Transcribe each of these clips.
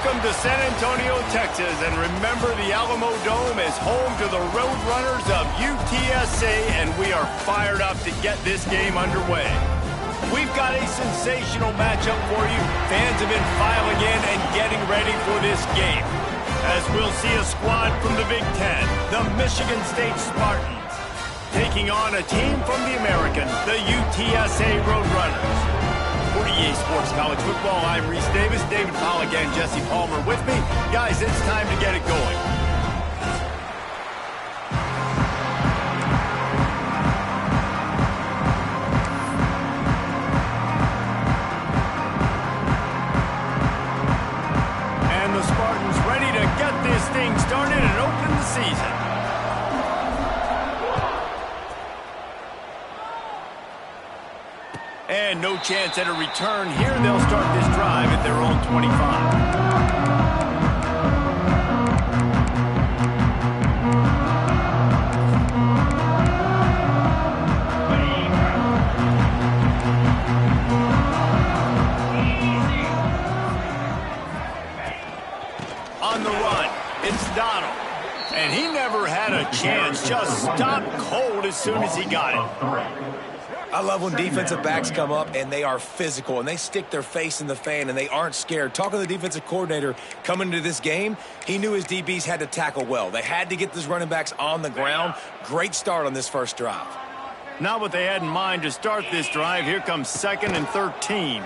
Welcome to San Antonio, Texas, and remember the Alamo Dome is home to the Roadrunners of UTSA, and we are fired up to get this game underway. We've got a sensational matchup for you. Fans have been filing in and getting ready for this game, as we'll see a squad from the Big Ten, the Michigan State Spartans, taking on a team from the American, the UTSA Roadrunners. For EA Sports College Football, I'm Reese Davis, David Pollack, and Jesse Palmer with me. Guys, it's time to get it going. And the Spartans ready to get this thing started and open the season. And no chance at a return here. They'll start this drive at their own 25. On the run, it's Donald. And he never had a chance. Just stopped cold as soon as he got it. I love when defensive backs come up and they are physical and they stick their face in the fan and they aren't scared. Talking to the defensive coordinator coming into this game, he knew his DBs had to tackle well. They had to get those running backs on the ground. Great start on this first drive. Not what they had in mind to start this drive. Here comes 2nd and 13.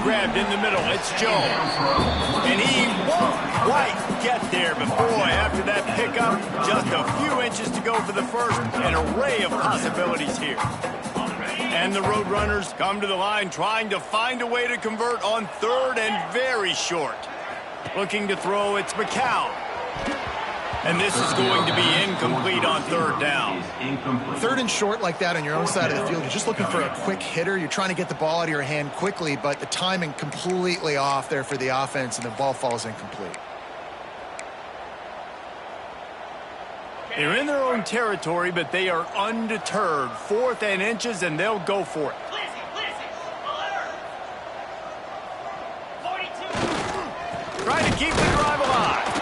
Grabbed in the middle. It's Jones. And he won't quite get there. But boy, after that pickup, just a few inches to go for the first. An array of possibilities here. And the Roadrunners come to the line trying to find a way to convert on 3rd and very short. Looking to throw, it's McCown. And this is going to be incomplete on 3rd down. 3rd and short like that on your own side of the field, you're just looking for a quick hitter. You're trying to get the ball out of your hand quickly, but the timing completely off there for the offense, and the ball falls incomplete. They're in their own territory, but they are undeterred. 4th and inches, and they'll go for it. Trying to keep the drive alive.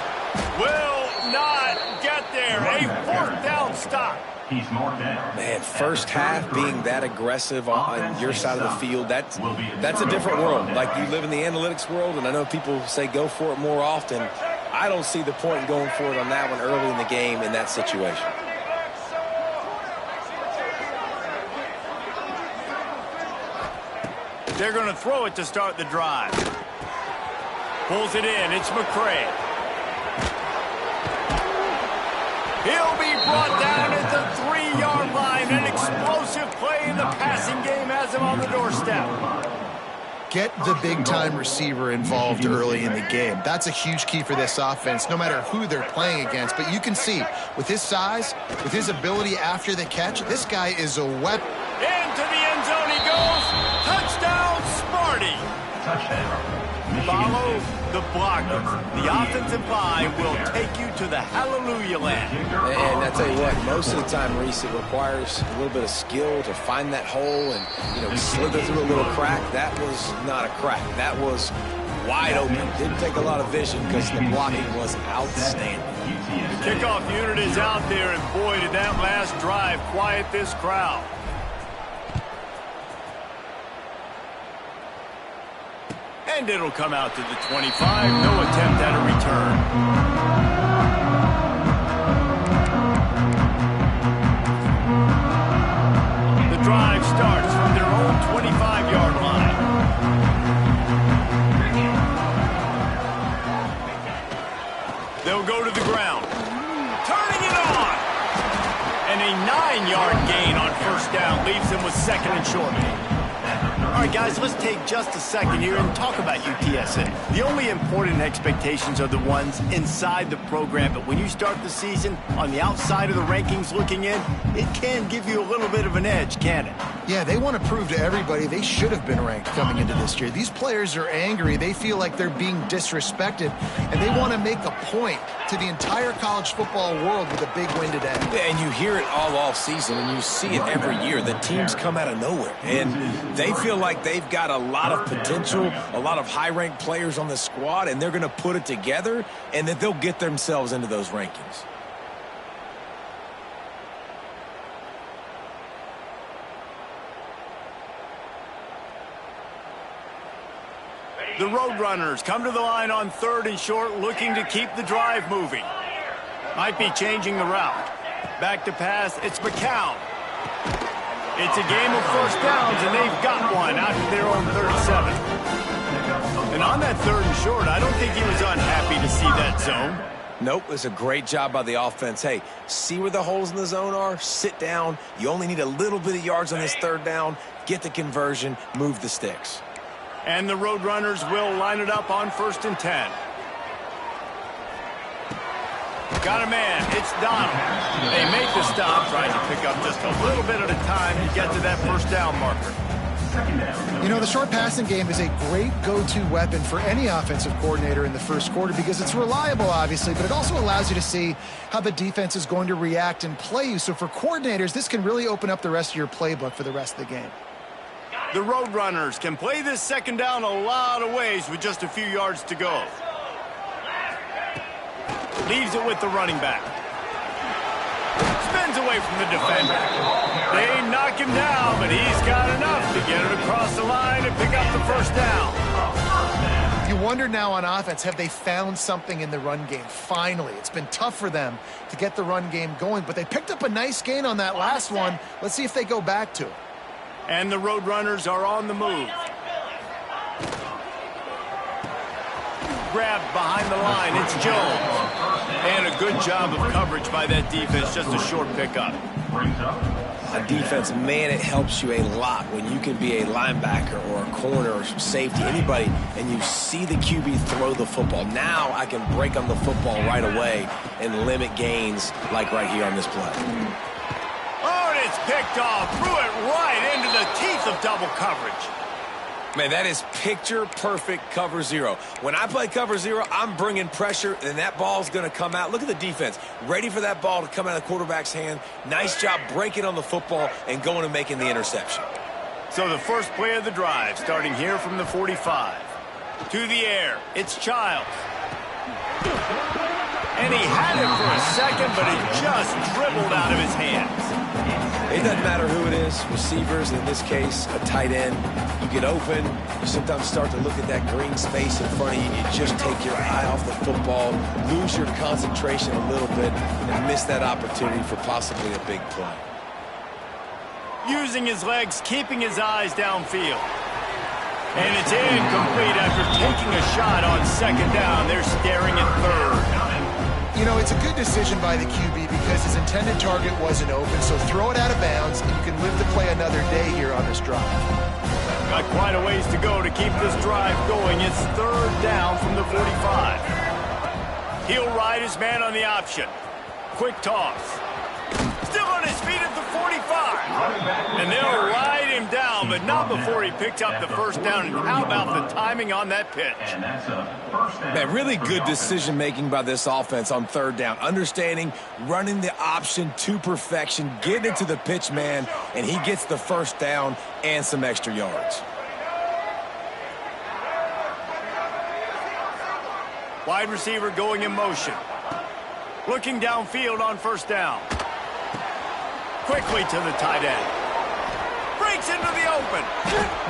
Will not get there. A 4th down stop. He's marked down. Man, first half being that aggressive on your side of the field, that's a different world. Like, you live in the analytics world, and I know people say go for it more often. I don't see the point in going for it on that one early in the game in that situation. They're going to throw it to start the drive. Pulls it in. It's McCray. He'll be brought down at the 3-yard line. An explosive play in the passing game has him on the doorstep. Get the big-time receiver involved early in the game. That's a huge key for this offense, no matter who they're playing against. But you can see, with his size, with his ability after the catch, this guy is a weapon. Into the end zone he goes. Touchdown, Sparty. Touchdown. Follow the blockers. The offensive line will take you to the hallelujah land. And I tell you what, most of the time, Reese, it requires a little bit of skill to find that hole and, slither through a little crack. That was not a crack. That was wide open. Didn't take a lot of vision because the blocking was outstanding. The kickoff unit is out there, and boy, did that last drive quiet this crowd. And it'll come out to the 25. No attempt at a return. The drive starts from their own 25-yard line. They'll go to the ground. Turning it on. And a 9-yard gain on 1st down leaves them with 2nd and short. All right, guys, let's take just a second here and talk about UTSA. The only important expectations are the ones inside the program, but when you start the season on the outside of the rankings looking in, it can give you a little bit of an edge, can't it? Yeah, they want to prove to everybody they should have been ranked coming into this year. These players are angry. They feel like they're being disrespected, and they want to make a point to the entire college football world with a big win today. Yeah, and you hear it all off season, and you see it every year. The teams come out of nowhere, and they feel like like they've got a lot of potential, a lot of high-ranked players on the squad, and they're going to put it together, and that they'll get themselves into those rankings. The Roadrunners come to the line on 3rd and short, looking to keep the drive moving. Might be changing the route. Back to pass, it's McCown. It's a game of first downs, and they've got one out to their own 37. And on that 3rd and short, I don't think he was unhappy to see that zone. Nope, it's a great job by the offense. Hey, see where the holes in the zone are? Sit down. You only need a little bit of yards on this 3rd down. Get the conversion, move the sticks. And the Roadrunners will line it up on 1st and 10. Got a man. It's Donald. They make the stop, trying to pick up just a little bit at a time to get to that 1st down marker. You know, the short passing game is a great go-to weapon for any offensive coordinator in the first quarter because it's reliable, obviously, but it also allows you to see how the defense is going to react and play you. So for coordinators, this can really open up the rest of your playbook for the rest of the game. The Roadrunners can play this 2nd down a lot of ways with just a few yards to go. Leaves it with the running back. Spins away from the defender. They knock him down, but he's got enough to get it across the line and pick up the 1st down. You wonder now on offense, have they found something in the run game? Finally, it's been tough for them to get the run game going, but they picked up a nice gain on that last one. Let's see if they go back to it. And the Roadrunners are on the move. Grabbed behind the line, it's Jones. And a good job of coverage by that defense, just a short pickup. On defense, man, it helps you a lot when you can be a linebacker or a corner or safety, anybody, and you see the QB throw the football. Now I can break on the football right away and limit gains like right here on this play. Oh, and it's picked off, threw it right into the teeth of double coverage. Man, that is picture-perfect cover zero. When I play cover zero, I'm bringing pressure, and that ball's going to come out. Look at the defense. Ready for that ball to come out of the quarterback's hand. Nice job breaking on the football and going and making the interception. So the first play of the drive, starting here from the 45. To the air, it's Childs. And he had it for a second, but it just dribbled out of his hands. It doesn't matter who it is, receivers, in this case, a tight end. You get open, you sometimes start to look at that green space in front of you, and you just take your eye off the football, lose your concentration a little bit, and miss that opportunity for possibly a big play. Using his legs, keeping his eyes downfield. And it's incomplete after taking a shot on 2nd down. They're staring at 3rd. You know, it's a good decision by the QB because his intended target wasn't open, so throw it out of bounds, and you can live to play another day here on this drive. Got quite a ways to go to keep this drive going. It's 3rd down from the 45. He'll ride his man on the option. Quick toss. Still on his feet at the 45. And they'll ride him down, but not before he picked up the 1st down. And how about the timing on that pitch? Man, really good decision-making by this offense on 3rd down. Understanding, running the option to perfection, getting into the pitch man, and he gets the 1st down and some extra yards. Wide receiver going in motion. Looking downfield on 1st down. Quickly to the tight end. Breaks into the open.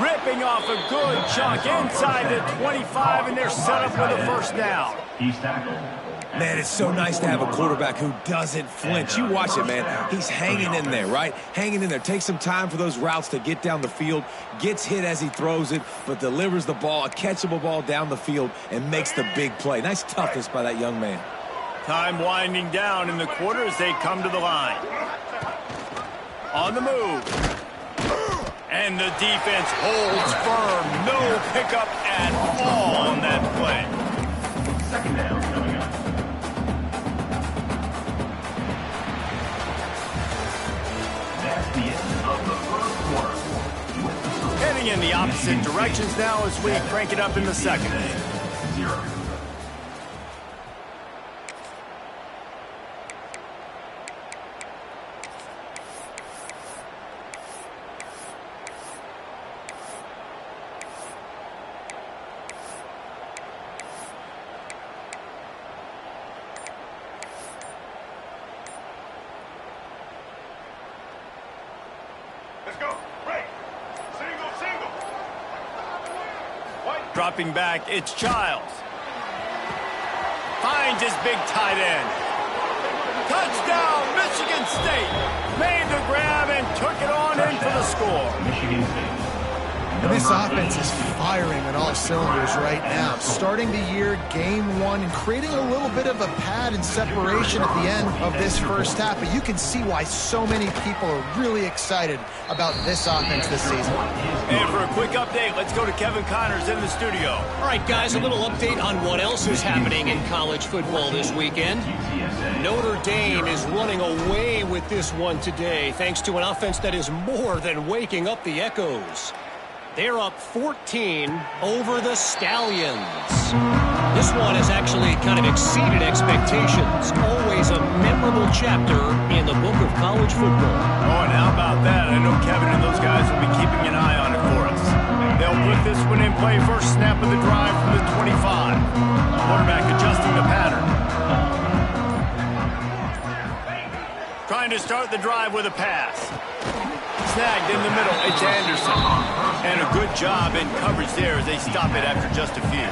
Ripping off a good chunk inside the 25, and they're set up with a 1st down. He's tackled. Man, it's so nice to have a quarterback who doesn't flinch. You watch it, man. He's hanging in there, right? Hanging in there. Takes some time for those routes to get down the field. Gets hit as he throws it, but delivers the ball, a catchable ball down the field, and makes the big play. Nice toughness by that young man. Time winding down in the quarter as they come to the line. On the move. And the defense holds firm. No pickup at all on that play. 2nd down coming up. That's the end of the 1st quarter. Heading in the opposite directions now as we crank it up in the 2nd. 0. Dropping back, it's Childs. Finds his big tight end. Touchdown, Michigan State. Made the grab and took it on in for the score. Michigan State. And this offense is firing on all cylinders right now. Starting the year, game one, and creating a little bit of a pad and separation at the end of this first half. But you can see why so many people are really excited about this offense this season. And for a quick update, let's go to Kevin Connors in the studio. All right, guys, a little update on what else is happening in college football this weekend. Notre Dame is running away with this one today, thanks to an offense that is more than waking up the echoes. They're up 14 over the Stallions. This one has actually kind of exceeded expectations. Always a memorable chapter in the book of college football. Oh, and how about that? I know Kevin and those guys will be keeping an eye on it for us. They'll put this one in play. First snap of the drive from the 25. Quarterback adjusting the pattern. Trying to start the drive with a pass. Snagged in the middle. It's Anderson. And a good job in coverage there as they stop it after just a few.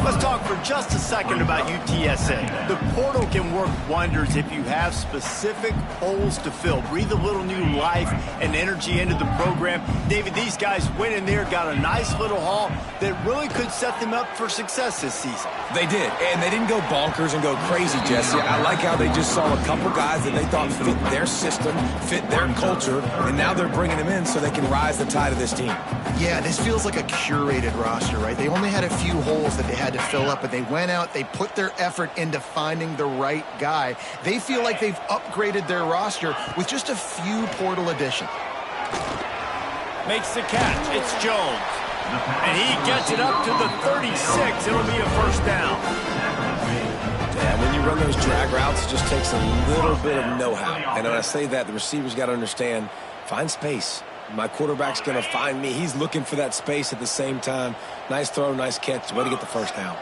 Let's talk for just a second about UTSA. The portal can work wonders if you have specific holes to fill. Breathe a little new life and energy into the program. David, these guys went in there, got a nice little haul that really could set them up for success this season. They did, and they didn't go bonkers and go crazy, Jesse. I like how they just saw a couple guys that they thought fit their system, fit their culture, and now they're bringing them in so they can rise the tide of this team. Yeah, this feels like a curated roster, right? They only had a few holes that they had to fill up, but they went out, they put their effort into finding the right guy. They feel like they've upgraded their roster with just a few portal additions. Makes the catch. It's Jones. And he gets it up to the 36. It'll be a first down. Yeah, when you run those drag routes, it just takes a little bit of know-how. And when I say that, the receivers got to understand, find space. My quarterback's going to find me. He's looking for that space at the same time. Nice throw, nice catch. Way to get the first down.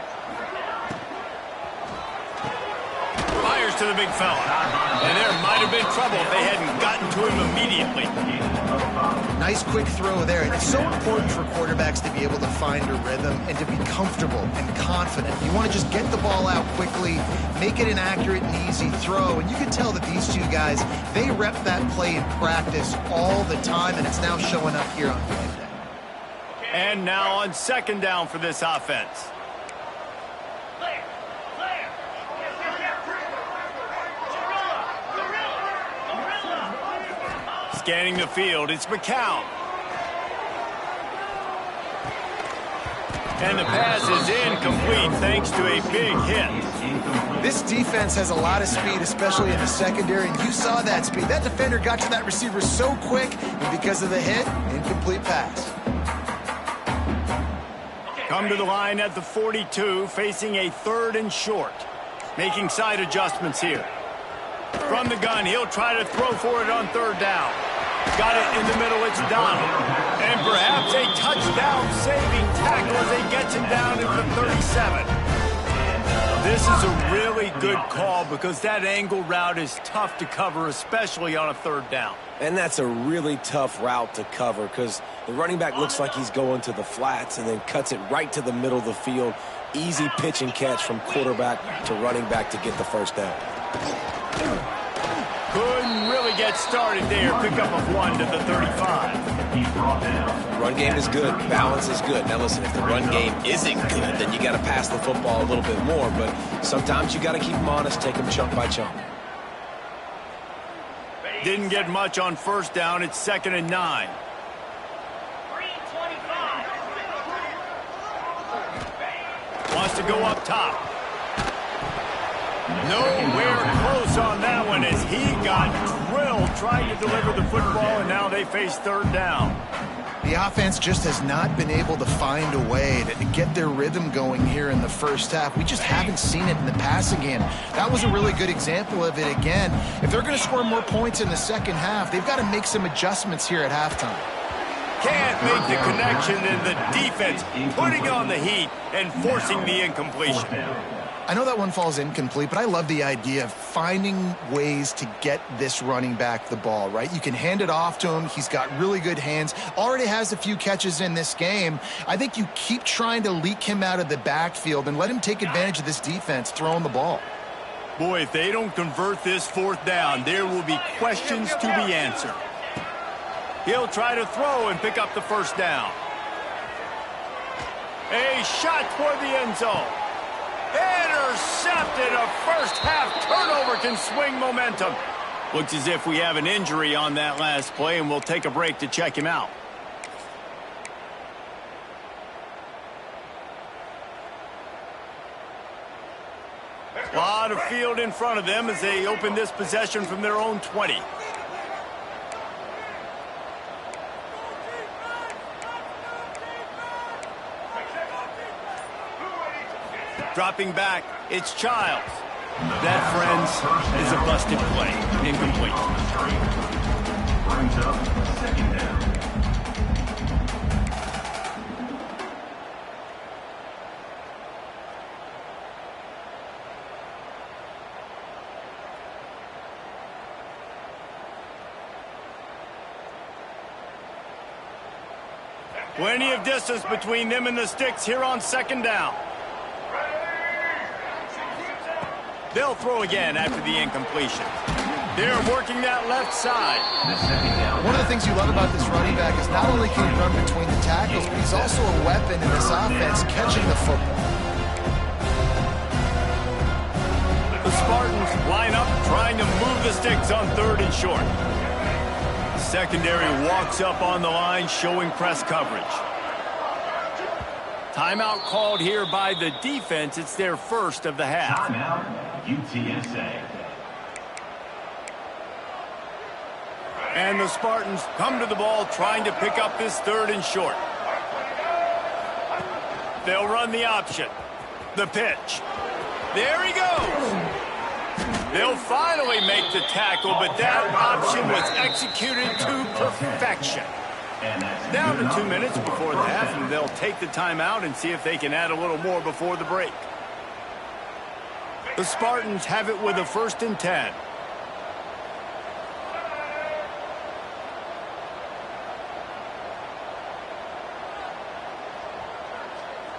Fires to the big fella. And there might have been trouble if they hadn't gotten to him immediately. Nice quick throw there. And it's so important for quarterbacks to be able to find a rhythm and to be comfortable and confident. You want to just get the ball out quickly, make it an accurate and easy throw. And you can tell that these two guys, they rep that play in practice all the time, and it's now showing up here on game day. And now on second down for this offense. Scanning the field, it's McCown. And the pass is incomplete thanks to a big hit. This defense has a lot of speed, especially in the secondary, and you saw that speed. That defender got to that receiver so quick, and because of the hit, incomplete pass. Come to the line at the 42, facing a third and short. Making side adjustments here. From the gun, he'll try to throw for it on third down. Got it in the middle, it's Donald. And perhaps a touchdown-saving tackle as they get him down to the 37. This is a really good call because that angle route is tough to cover, especially on a third down. And that's a really tough route to cover because the running back looks like he's going to the flats and then cuts it right to the middle of the field. Easy pitch and catch from quarterback to running back to get the first down. Couldn't really get started there. Pickup of 1 to the 35. Run game is good. Balance is good. Now listen, if the run game isn't good, then you got to pass the football a little bit more. But sometimes you got to keep them honest, take them chunk by chunk. Didn't get much on first down. It's 2nd and 9. Wants to go up top. Nowhere close on that one as he got drilled trying to deliver the football, and now they face third down. The offense just has not been able to find a way to get their rhythm going here in the first half. We just haven't seen it in the passing game. That was a really good example of it again. If they're going to score more points in the second half, they've got to make some adjustments here at halftime. Can't make the connection, and the defense putting on the heat and forcing the incompletion. I know that one falls incomplete, but I love the idea of finding ways to get this running back the ball, right? You can hand it off to him. He's got really good hands. Already has a few catches in this game. I think you keep trying to leak him out of the backfield and let him take advantage of this defense throwing the ball. Boy, if they don't convert this fourth down, there will be questions to be answered. He'll try to throw and pick up the first down. A shot toward the end zone. Intercepted. A first-half turnover can swing momentum. Looks as if we have an injury on that last play, and we'll take a break to check him out. A lot of field in front of them as they open this possession from their own 20. Dropping back, it's Childs. That, friends, is a busted play. Incomplete. Brings up second down. Plenty of distance between them and the sticks here on second down. They'll throw again after the incompletion. They're working that left side. One of the things you love about this running back is not only can he run between the tackles, but he's also a weapon in this offense catching the football. The Spartans line up trying to move the sticks on third and short. Secondary walks up on the line showing press coverage. Timeout called here by the defense. It's their first of the half. Timeout, UTSA. And the Spartans come to the ball trying to pick up this third and short. They'll run the option. The pitch. There he goes. They'll finally make the tackle, but that option was executed to perfection. Down to 2 minutes before the half, and they'll take the timeout and see if they can add a little more before the break. The Spartans have it with a 1st and 10.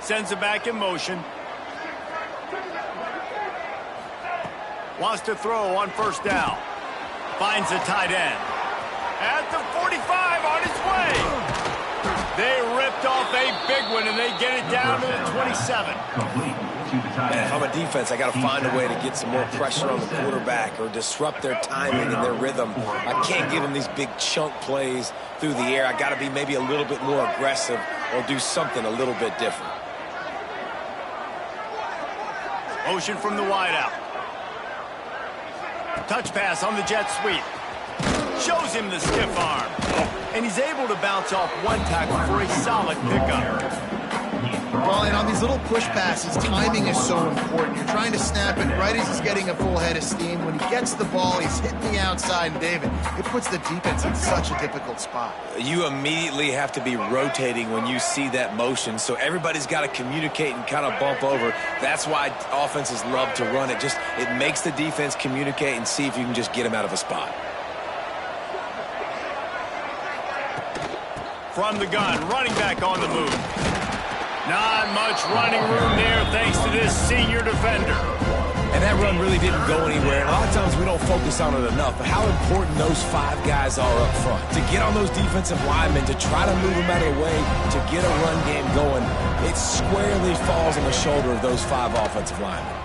Sends it back in motion. Wants to throw on 1st down. Finds the tight end. At the 45 on its way. They ripped off a big one, and they get it down to the 27. Man, if I'm a defense, I got to find a way to get some more pressure on the quarterback or disrupt their timing and their rhythm. I can't give them these big chunk plays through the air. I got to be maybe a little bit more aggressive or do something a little bit different. Motion from the wideout. Touch pass on the jet sweep. Shows him the stiff arm. And he's able to bounce off one tackle for a solid pickup. Well, and on these little push passes, timing is so important. You're trying to snap it right as he's getting a full head of steam. When he gets the ball, he's hitting the outside, and David, it puts the defense in such a difficult spot. You immediately have to be rotating when you see that motion, so everybody's got to communicate and kind of bump over. That's why offenses love to run it. It makes the defense communicate and see if you can just get them out of a spot. From the gun, running back on the move. Not much running room there thanks to this senior defender. And that run really didn't go anywhere. And a lot of times we don't focus on it enough, but how important those 5 guys are up front. To get on those defensive linemen, to try to move them out of the way, to get a run game going, it squarely falls on the shoulder of those 5 offensive linemen.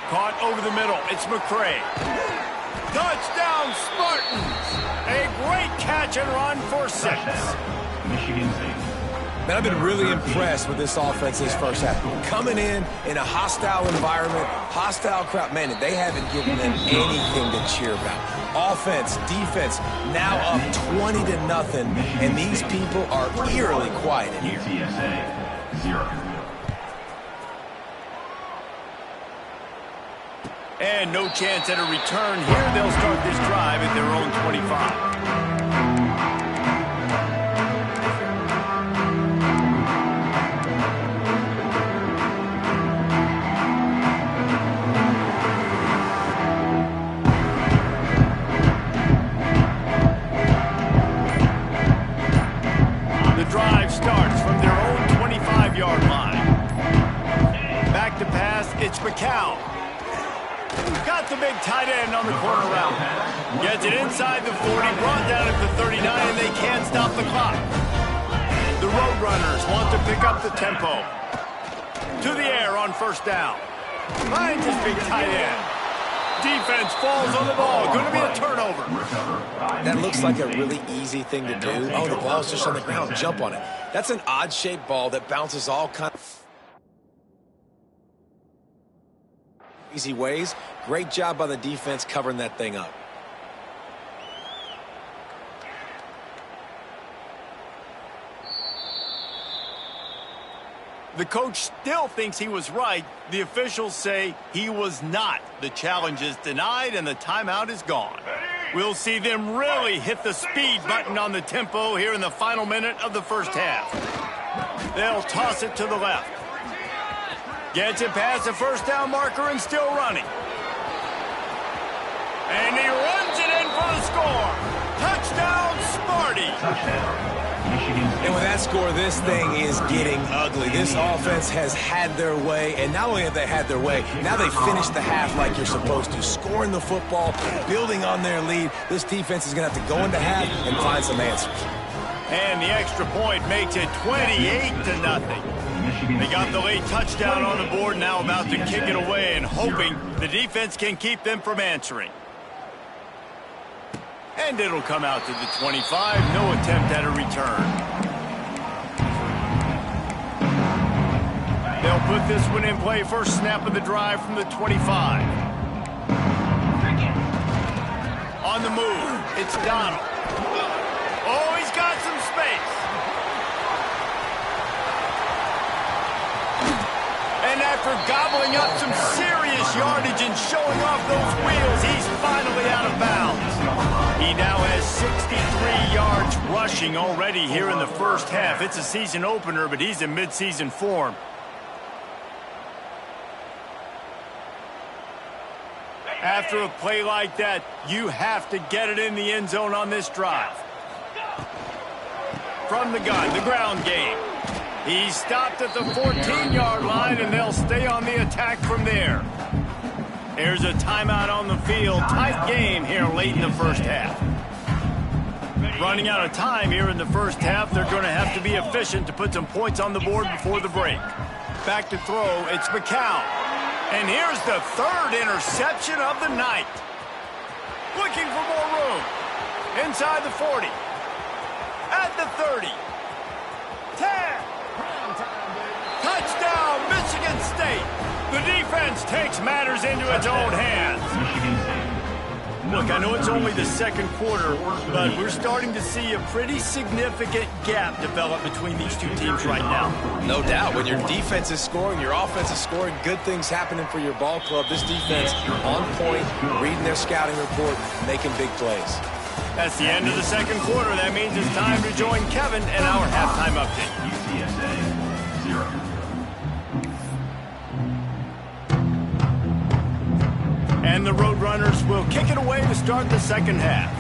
Caught over the middle. It's McCray. Touchdown, Spartans! A great catch and run for 6. Michigan State. Man, I've been really impressed with this offense this first half. Coming in a hostile environment, hostile crowd. Man, they haven't given them anything to cheer about. Offense, defense, now up 20-0, and these people are eerily quiet in here. UTSA 0. And no chance at a return here. They'll start this drive at their own 25. drive starts from their own 25-yard line. Back to pass, it's McCown. Got the big tight end on the corner route. Gets it inside the 40, brought down at the 39, and they can't stop the clock. The Roadrunners want to pick up the tempo. To the air on first down. Finds his big tight end. Defense falls on the ball. Going to be a turnover. That looks like a really easy thing to do. Oh, the ball's just on the ground. Jump on it. That's an odd-shaped ball that bounces all kinds of easy ways. Great job by the defense covering that thing up. The coach still thinks he was right. The officials say he was not. The challenge is denied and the timeout is gone. We'll see them really hit the speed button on the tempo here in the final minute of the first half. They'll toss it to the left. Gets it past the first down marker and still running. And he runs it in for the score. Touchdown, Smarty. And with that score, this thing is getting ugly. This offense has had their way, and not only have they had their way, now they finished the half like you're supposed to, scoring the football, building on their lead. This defense is going to have to go into half and find some answers. And the extra point makes it 28-0. They got the late touchdown on the board, now about to kick it away and hoping the defense can keep them from answering. And it'll come out to the 25. No attempt at a return. They'll put this one in play. First snap of the drive from the 25. On the move, it's Donald. Oh, he's got some space. And after gobbling up some serious yardage and showing off those wheels, he's finally out of bounds. He now has 63 yards rushing already here in the first half. It's a season opener, but he's in midseason form. After a play like that, you have to get it in the end zone on this drive. From the gun, the ground game. He stopped at the 14-yard line, and they'll stay on the attack from there. There's a timeout on the field. Tight game here late in the first half. Running out of time here in the first half. They're going to have to be efficient to put some points on the board before the break. Back to throw, it's McCown. And here's the third interception of the night. Looking for more room. Inside the 40. At the 30. 10. Touchdown, Michigan State. The defense takes matters into its own hands. Look, I know it's only the second quarter, but we're starting to see a pretty significant gap develop between these two teams right now. No doubt. When your defense is scoring, your offense is scoring, good things happening for your ball club. This defense on point, reading their scouting report, making big plays. That's the end of the second quarter. That means it's time to join Kevin and our halftime update. UTSA 0. And the Roadrunners will kick it away to start the second half.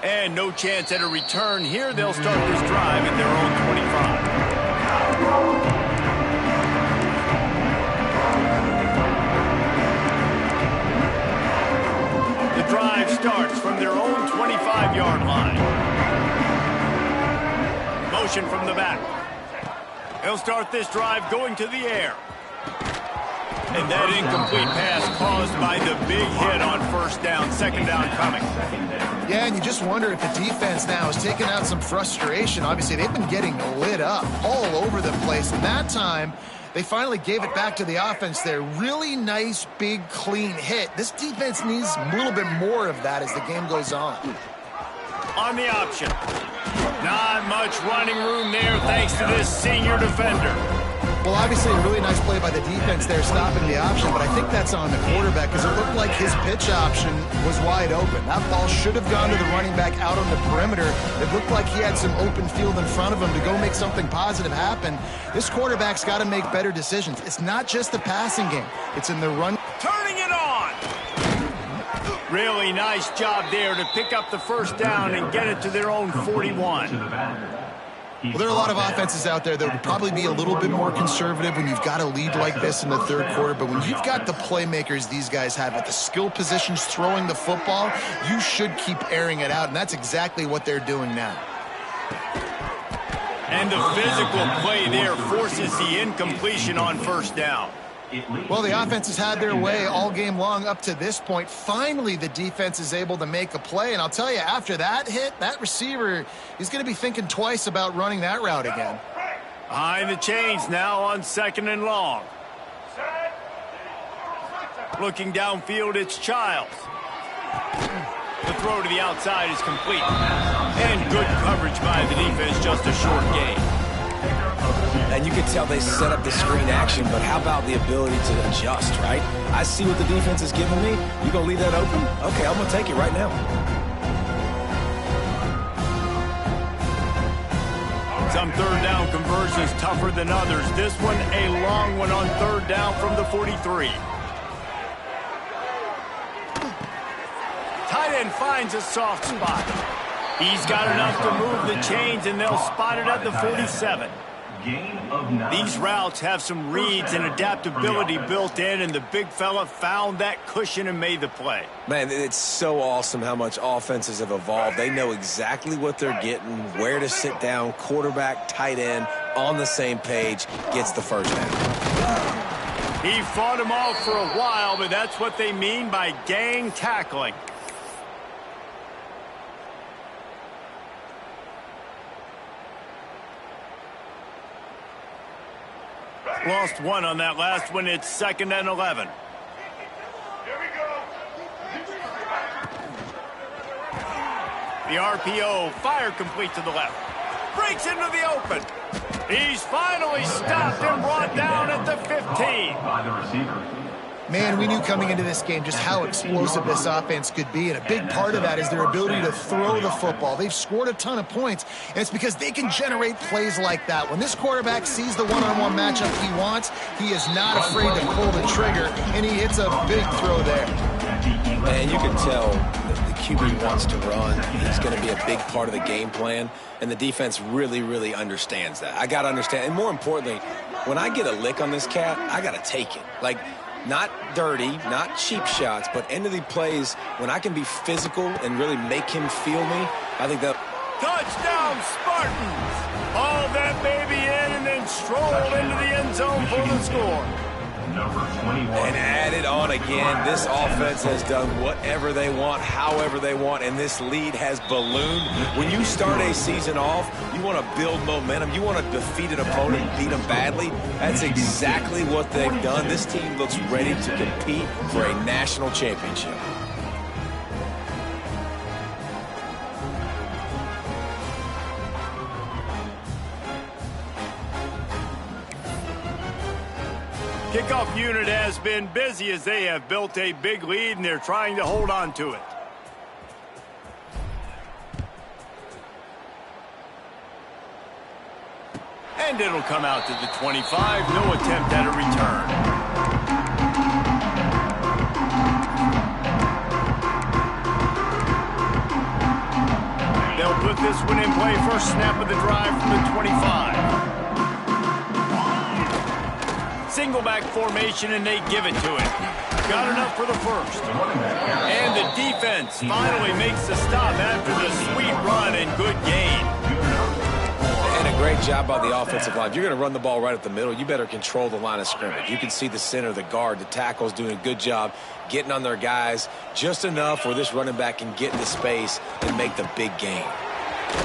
And no chance at a return here. They'll start this drive at their own 25. The drive starts from their own 25-yard line. Motion from the back. He'll start this drive going to the air. And that incomplete pass caused by the big hit on first down. Second down coming. Yeah, and you just wonder if the defense now is taking out some frustration. Obviously, they've been getting lit up all over the place. And that time, they finally gave it back to the offense there. Really nice, big, clean hit. This defense needs a little bit more of that as the game goes on. On the option. Not much running room there thanks to this senior defender. Well, obviously, a really nice play by the defense there, stopping the option, but I think that's on the quarterback because it looked like his pitch option was wide open. That ball should have gone to the running back out on the perimeter. It looked like he had some open field in front of him to go make something positive happen. This quarterback's got to make better decisions. It's not just the passing game. It's in the run. Turning it on. Really nice job there to pick up the first down and get it to their own 41. Well, there are a lot of offenses out there that would probably be a little bit more conservative when you've got a lead like this in the third quarter. But when you've got the playmakers these guys have at the skill positions throwing the football, you should keep airing it out, and that's exactly what they're doing now. And the physical play there forces the incompletion on first down. Well, the offense has had their way all game long up to this point. Finally, the defense is able to make a play. And I'll tell you, after that hit, that receiver is going to be thinking twice about running that route again. Behind the chains now on 2nd and long. Looking downfield, it's Childs. The throw to the outside is complete. And good coverage by the defense, just a short gain. And you can tell they set up the screen action, but how about the ability to adjust, right? I see what the defense is giving me. You going to leave that open? Okay, I'm going to take it right now. Some third down conversions tougher than others. This one, a long one on third down from the 43. Tight end finds a soft spot. He's got enough to move the chains, and they'll spot it at the 47. These routes have some reads and adaptability built in, and the big fella found that cushion and made the play. Man, it's so awesome how much offenses have evolved. They know exactly what they're getting, where to sit down, quarterback, tight end, on the same page, gets the first down. He fought him off for a while, but that's what they mean by gang tackling. Lost one on that last one. It's 2nd and 11. The RPO, fire complete to the left. Breaks into the open. He's finally stopped and brought down at the 15. Man, we knew coming into this game just how explosive this offense could be, and a big part of that is their ability to throw the football. They've scored a ton of points, and it's because they can generate plays like that. When this quarterback sees the one-on-one matchup he wants, he is not afraid to pull the trigger, and he hits a big throw there. Man, you can tell the QB wants to run. He's going to be a big part of the game plan, and the defense really, really understands that. I got to understand, and more importantly, when I get a lick on this cat, I got to take it. Like, not dirty, not cheap shots, but end of the plays, when I can be physical and really make him feel me, I think that... Touchdown, Spartans! Hauled that baby in and then strolled into the end zone for the score. And add it on again. This offense has done whatever they want, however they want, and this lead has ballooned. When you start a season off, you want to build momentum. You want to defeat an opponent and beat them badly. That's exactly what they've done. This team looks ready to compete for a national championship. Kickoff unit has been busy as they have built a big lead, and they're trying to hold on to it. And it'll come out to the 25. No attempt at a return. They'll put this one in play. First snap of the drive from the 25. Single back formation, and they give it to it. Got enough for the first. And the defense finally makes the stop after the sweet run and good gain. And a great job by the offensive line. If you're going to run the ball right up the middle, you better control the line of scrimmage. You can see the center, the guard, the tackles doing a good job getting on their guys just enough where this running back can get into space and make the big gain.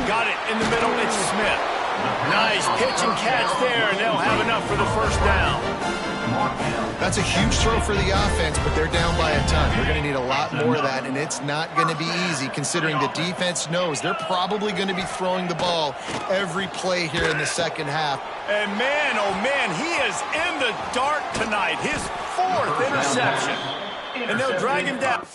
Got it in the middle. It's Smith. Nice pitch and catch there, and they'll have enough for the first down. That's a huge throw for the offense, but they're down by a ton. They're going to need a lot more of that, and it's not going to be easy considering the defense knows they're probably going to be throwing the ball every play here in the second half. And man, oh man, he is in the dark tonight. His 4th interception. And they'll drag him down.